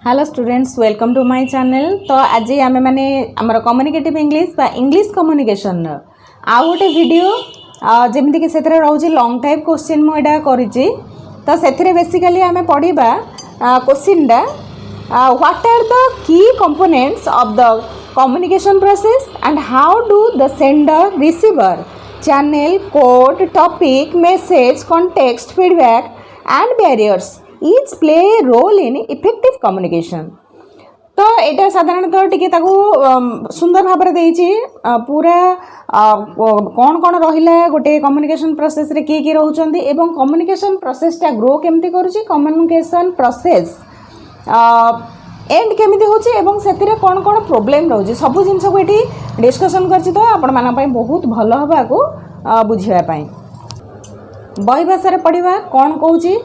Hello students welcome to my channel. तो आज आम मैंने आमर कम्युनिकेटिव इंग्लिश बा इंग्लिश कम्युनिकेशन आउ गोटे वीडियो जमीक से रोचे लॉन्ग टाइप क्वेश्चन मुझे करी तो से बेसिकली आम पढ़ा क्वेश्चनटा what are the key components of the communication process and how do the sender receiver channel code topic message context feedback and barriers each play a role in effective communication। तो यहाँ साधारणतः T सुंदर भाव पूरा कौन कौन रहा गोटे कम्युनिकेशन प्रोसेस रे किए रोचे एवं कम्युनिकेशन प्रोसेसटा ग्रो केमती करुँची कम्युनिकेशन प्रोसेस एंड केमिति होची एवं सेतिरे कौन कौन प्रोब्लेम रोचे सब जिनस को ये डिस्कसन करछि। तो आपण माना बहुत भल हवा को बुझापी बही भाषा पढ़ा कौन कौची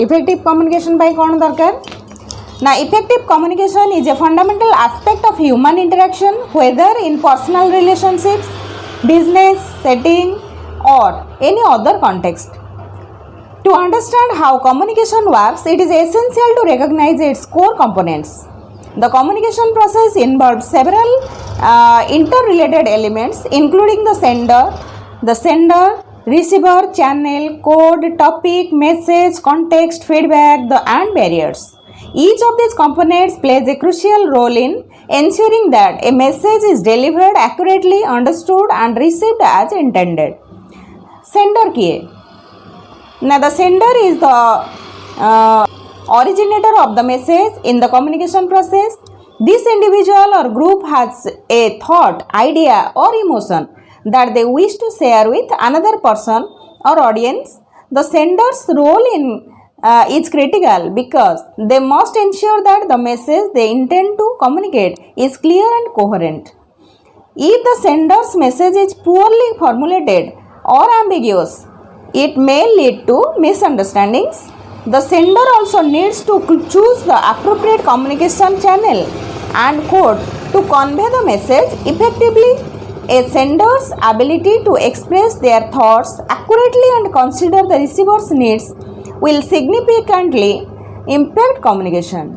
इफेक्टिव कम्युनिकेशन बाय कौन दरकार ना। Effective communication is a fundamental aspect of human interaction whether in personal relationships business setting और any other context. To understand how communication works it is essential to recognize its core components. The communication process involves several interrelated elements including the sender, receiver, channel, code, topic, message, context, feedback, and barriers. Each of these components plays a crucial role in ensuring that a message is delivered accurately, understood, and received as intended. Sender kiye? Now, the sender is the originator of the message in the communication process. This individual or group has a thought, idea, or emotion that they wish to share with another person or audience. The sender's role is critical because they must ensure that the message they intend to communicate is clear and coherent. If the sender's message is poorly formulated or ambiguous, it may lead to misunderstandings. The sender also needs to choose the appropriate communication channel and code to convey the message effectively. A sender's ability to express their thoughts accurately and consider the receiver's needs will significantly impact communication.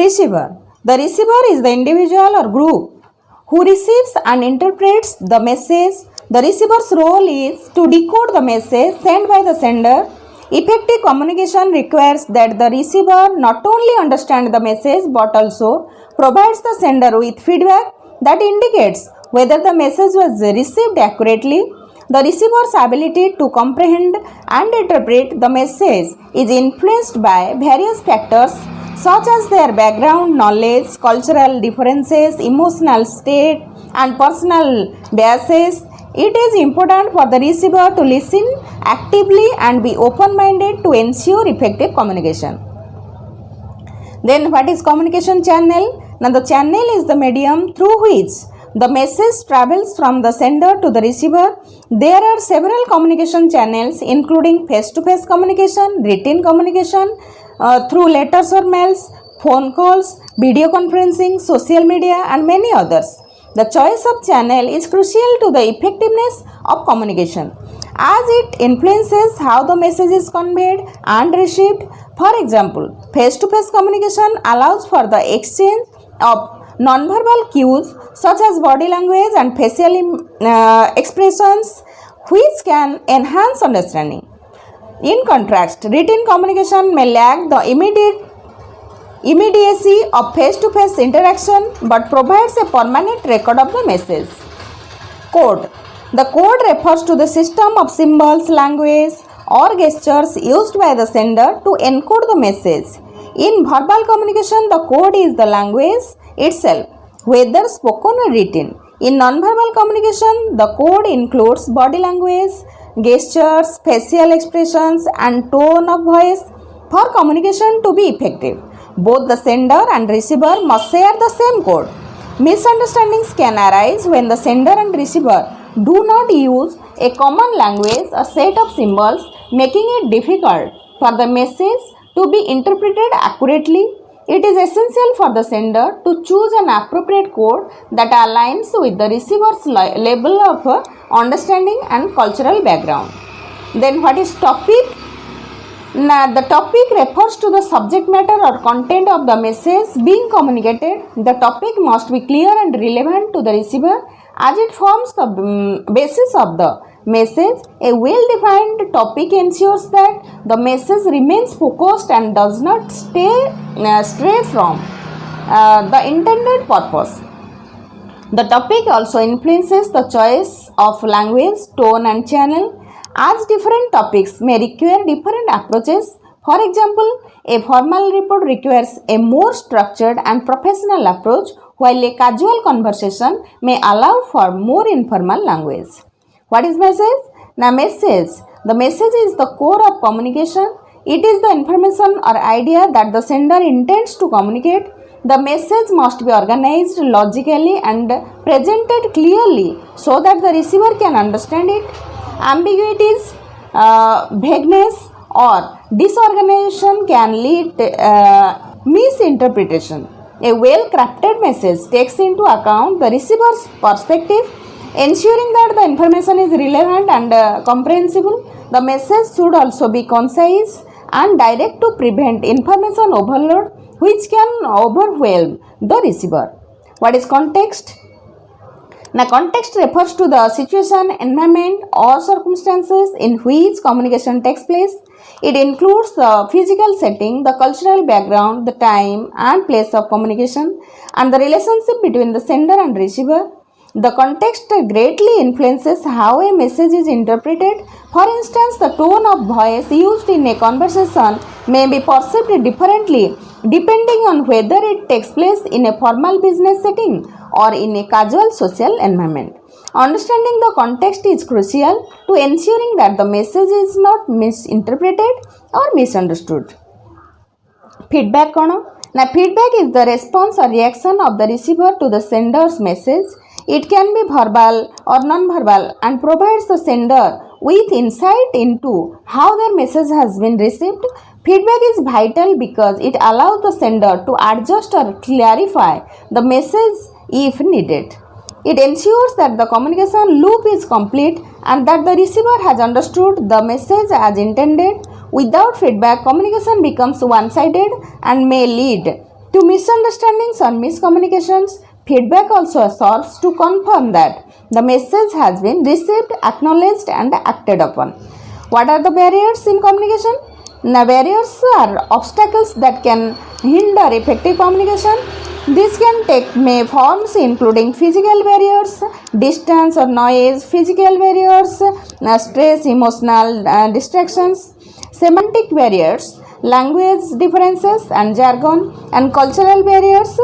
Receiver. The receiver is the individual or group who receives and interprets the message. The receiver's role is to decode the message sent by the sender. Effective communication requires that the receiver not only understands the message but also provides the sender with feedback that indicates whether the message was received accurately. The receiver's ability to comprehend and interpret the message is influenced by various factors such as their background knowledge, cultural differences, emotional state, and personal biases. It is important for the receiver to listen actively and be open-minded to ensure effective communication. Then what is communication channel? Now the channel is the medium through which the message travels from the sender to the receiver. There are several communication channels including face-to-face communication, written communication through letters or mails, phone calls, video conferencing, social media, and many others. The choice of channel is crucial to the effectiveness of communication as it influences how the message is conveyed and received. For example, face-to-face communication allows for the exchange of non-verbal cues such as body language and facial expressions which can enhance understanding. In contrast, written communication may lack the immediacy of face-to-face interaction but provides a permanent record of the message. Code. The code refers to the system of symbols, language, or gestures used by the sender to encode the message. In verbal communication, the code is the language itself, whether spoken or written. In non-verbal communication, the code includes body language, gestures, facial expressions, and tone of voice. For communication to be effective, both the sender and receiver must share the same code. Misunderstandings can arise when the sender and receiver do not use a common language, a set of symbols, making it difficult for the message to be interpreted accurately. It is essential for the sender to choose an appropriate code that aligns with the receiver's level of understanding and cultural background. Then what is topic? Now, the topic refers to the subject matter or content of the message being communicated. The topic must be clear and relevant to the receiver as it forms the basis of the message. A well-defined topic ensures that the message remains focused and does not stray from the intended purpose. The topic also influences the choice of language, tone, and channel, as different topics may require different approaches. For example, a formal report requires a more structured and professional approach, while a casual conversation may allow for more informal language. What is message? Now, message. The message is the core of communication. It is the information or idea that the sender intends to communicate. The message must be organized logically and presented clearly so that the receiver can understand it. Ambiguities, vagueness, or disorganization can lead misinterpretation. A well-crafted message takes into account the receiver's perspective, ensuring that the information is relevant and comprehensible. The message should also be concise and direct to prevent information overload, which can overwhelm the receiver. What is context? Now, context refers to the situation, environment, or circumstances in which communication takes place. It includes the physical setting, the cultural background, the time and place of communication, and the relationship between the sender and receiver. The context greatly influences how a message is interpreted. For instance, the tone of voice used in a conversation may be perceived differently depending on whether it takes place in a formal business setting or in a casual social environment. Understanding the context is crucial to ensuring that the message is not misinterpreted or misunderstood. Feedback kono? Now, feedback is the response or reaction of the receiver to the sender's message. It can be verbal or non-verbal and provides the sender with insight into how their message has been received. Feedback is vital because it allows the sender to adjust or clarify the message if needed. It ensures that the communication loop is complete and that the receiver has understood the message as intended. Without feedback, communication becomes one-sided and may lead to misunderstandings or miscommunications. Feedback also serves to confirm that the message has been received, acknowledged, and acted upon. What are the barriers in communication? Now, barriers are obstacles that can hinder effective communication. This can take many forms, including physical barriers, distance or noise, physical barriers, stress, emotional distractions, semantic barriers, language differences and jargon, and cultural barriers,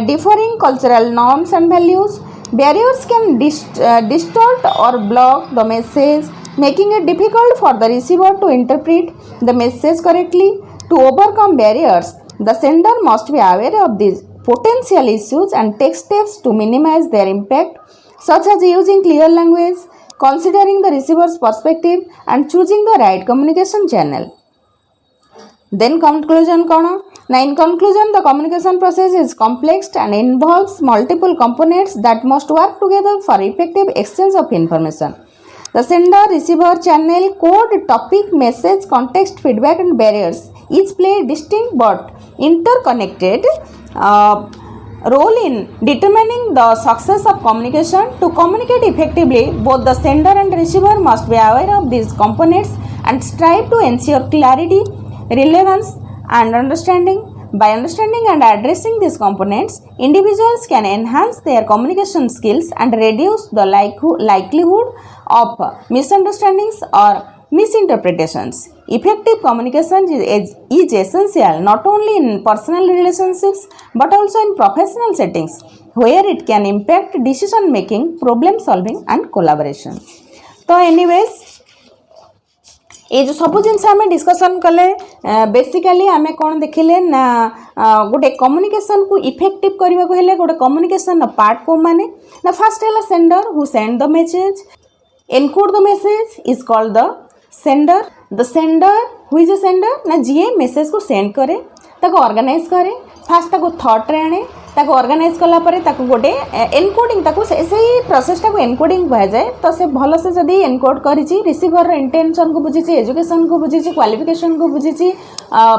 differing cultural norms and values. Barriers can distort or block the message, making it difficult for the receiver to interpret the message correctly. To overcome barriers, the sender must be aware of these potential issues and take steps to minimize their impact, such as using clear language, considering the receiver's perspective, and choosing the right communication channel. Then conclusion kono? Now, in conclusion, the communication process is complex and involves multiple components that must work together for effective exchange of information. The sender, receiver, channel, code, topic, message, context, feedback, and barriers each play a distinct but interconnected role in determining the success of communication. To communicate effectively, both the sender and receiver must be aware of these components and strive to ensure clarity, relevance, and understanding. By understanding and addressing these components, individuals can enhance their communication skills and reduce the likelihood of misunderstandings or misinterpretations. Effective communication is essential not only in personal relationships but also in professional settings where it can impact decision making, problem solving, and collaboration. So anyways, ये जो सब जिन आम discussion कले basically आम कौन देखिले ना गोटे कम्युनिकेशन को इफेक्टिव करने को हेले गोटे कम्युनिकेशन पार्ट को माने ना फर्स्ट है sender who send the message encode the message is called the sender who is a sender ना जी मैसेज को सेंड करे ताको ऑर्गेनाइज करे फास्ट ताको थॉट रे आने ताको ऑर्गेनाइज कला परे ताको गोटे एनकोडिंग ताको से प्रोसेसटा को एनकोडिंग कहा जाए। तो से भल से जदि एनकोड करिछि रिसीवर इंटेंशन को बुझिछि एजुकेशन को बुझिछि क्वालिफिकेशन को बुझिछि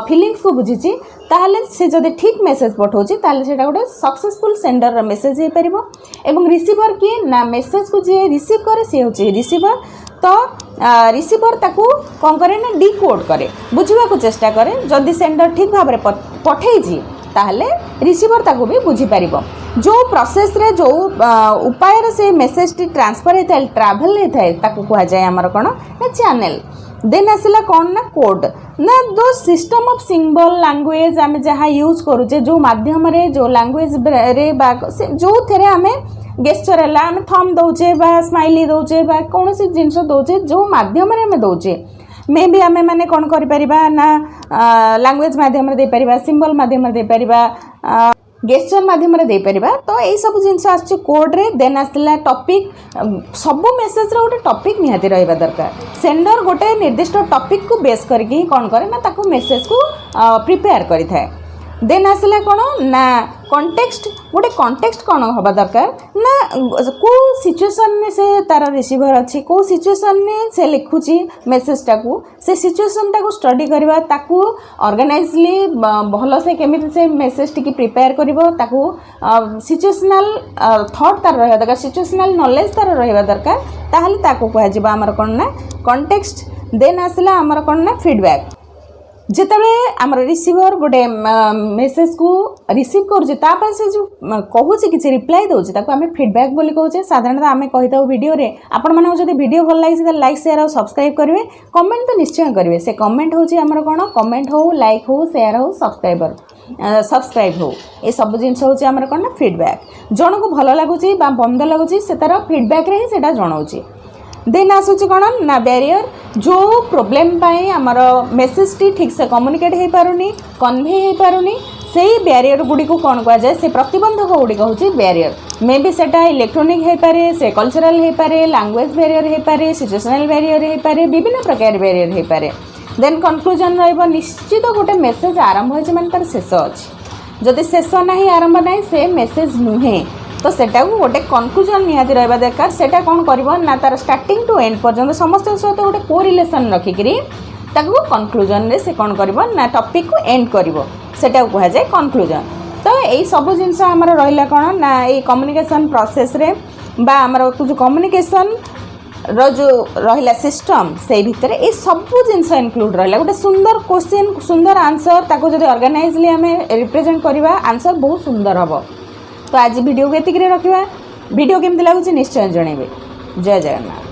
फीलिंग्स को बुझिछि ताहले से जदि ठीक मेसेज पठाउछि ताहले सेटा गोटे सक्सेसफुल सेंडर मेसेज हे परिबो। एवं रिसीवर की ना मेसेज को जे रिसीव करे से होछि रिसीवर। तो रिसीवर ताकू कौन करे ना डिकोड करे बुझा को चेष्टा करे जदि सेंडर ठीक भाव में पठेइछि ताहले रिसीवर ताकू भी बुझी पारिबो। जो प्रोसेस रे जो उपाय रे से मेसेज टी ट्रांसफर होता है ट्रैवल होता है ताकू कहा जाए आमर कौन ना चैनल। देन आसला कौन ना कोड ना दो सिस्टम ऑफ सिंबल लैंग्वेज आम जहाँ यूज करुचे जो माध्यम रे जो लैंग्वेज रे बा जो थे आम गेस्चर है आम थम दौचे बा स्माइली दौचे बा कौन सी जिनस दौचे जो माध्यम रे आम दौचे मे भी आम मैंने कौन करा ना लैंग्वेज माध्यम दे पारिबा सिंबल माध्यम दे पारिबा गेस्चर माध्यम दे पारिबा। तो यही सब जिनस आस कोड रे। देन आसला टॉपिक सब मेसेज रे गोटे टॉपिक निहाती रहिबा दरकार। सेंडर गोटे निर्दिष्ट टॉपिक को बेस करके कौन करे ना ताको मेसेज को प्रिपेयर करि थाए। देन आसला कौन ना कॉन्टेक्स्ट गोटे कॉन्टेक्स्ट कौन हवा दरकार ना को सिचुएशन में से तार रिसीवर अच्छी को सिचुएशन में से लिखुची मेसेजटा को से सिचुएशनटा को स्टडी करवा ताकू ऑर्गेनाइजली भल से केमी से मेसेज टी प्रिपेयर करिवो ताकू सिचुएशनल थॉट तार रहिबा दरकार सिचुएशनल नॉलेज तार रहिबा दरकार ताहले ताकू कहा जिबा हमर कोन ना कॉन्टेक्स्ट। देन आसला हमर कोन ना फीडबैक जितेबाला आमर रिसीवर गोटे मेसेज को रिसीव करुचे से जो कहूँ कि रिप्लाई दूसरी ताको आम फीडबैक बोली कहूचे। साधारणतः आम कही था वीडियो रे आपण माने जब वीडियो भल लगी लाइक शेयर और सब्सक्राइब करेंगे कमेंट तो निश्चय करेंगे। से कमेंट हूँ आमर कौन कमेंट हो लाइक हो शेयर हो सब्सक्राइब हो ये सब जिन हूँ आमर कौन ना फीडबैक जन को भल लगुच बंद लगुच से तार फीडबैक रे ही सेटा जनाऊँगी। देन आसूची कौन ना बैरियर जो प्रोब्लेम पाई आमर मेसेज टी ठीक से कम्युनिकेट हो पारुनी कन्वे हो पारुनी से बैरियर गुड़ी को कौन कह जाए से प्रतिबंधक गुड़िक हूँ बैरियर। मे बी सेटा इलेक्ट्रोनिक हो पारे से कल्चरल हो पारे लैंग्वेज बैरियर हो पारे सिचुएशनल बैरियर हो पारे विभिन्न प्रकार बैरियर हो पारे। देन कन्क्लूजन रहिबो निश्चित गोटे मेसेज आरंभ होइछ माने तार शेष अछि जदि शेष नाही आरंभ नाही से मेसेज नुहे। तो सेटा को गोटे कन्क्लूजन निहाती रहिबा दरकार। सेटा कौन करिवो ना तार स्टार्टिंग टू एंड पर्यंत समस्त सहित गोटे कोरिलेशन रखिकरी ताको कन्क्लूजन रे से कौन करिवो ना टॉपिक को एंड करिवो सेटा को कहा जाए कन्क्लूजन। तो यही सब जिनस आमर रहिला कौन ना ये कम्युनिकेशन प्रोसेस रे बा आमर जो कम्युनिकेशन रो जो रहिला सिस्टम से भितर ये सब जिनस इनक्लूड रहिला। गोटे सुंदर क्वेश्चन सुंदर आंसर ताको जदि ऑर्गेनाइजली आम रिप्रेजेंट करवा आंसर बहुत सुंदर हम। तो आज वीडियो को एतिक रखा वीडियो केमती लगुच निश्चय जनइबे। जय जगन्नाथ।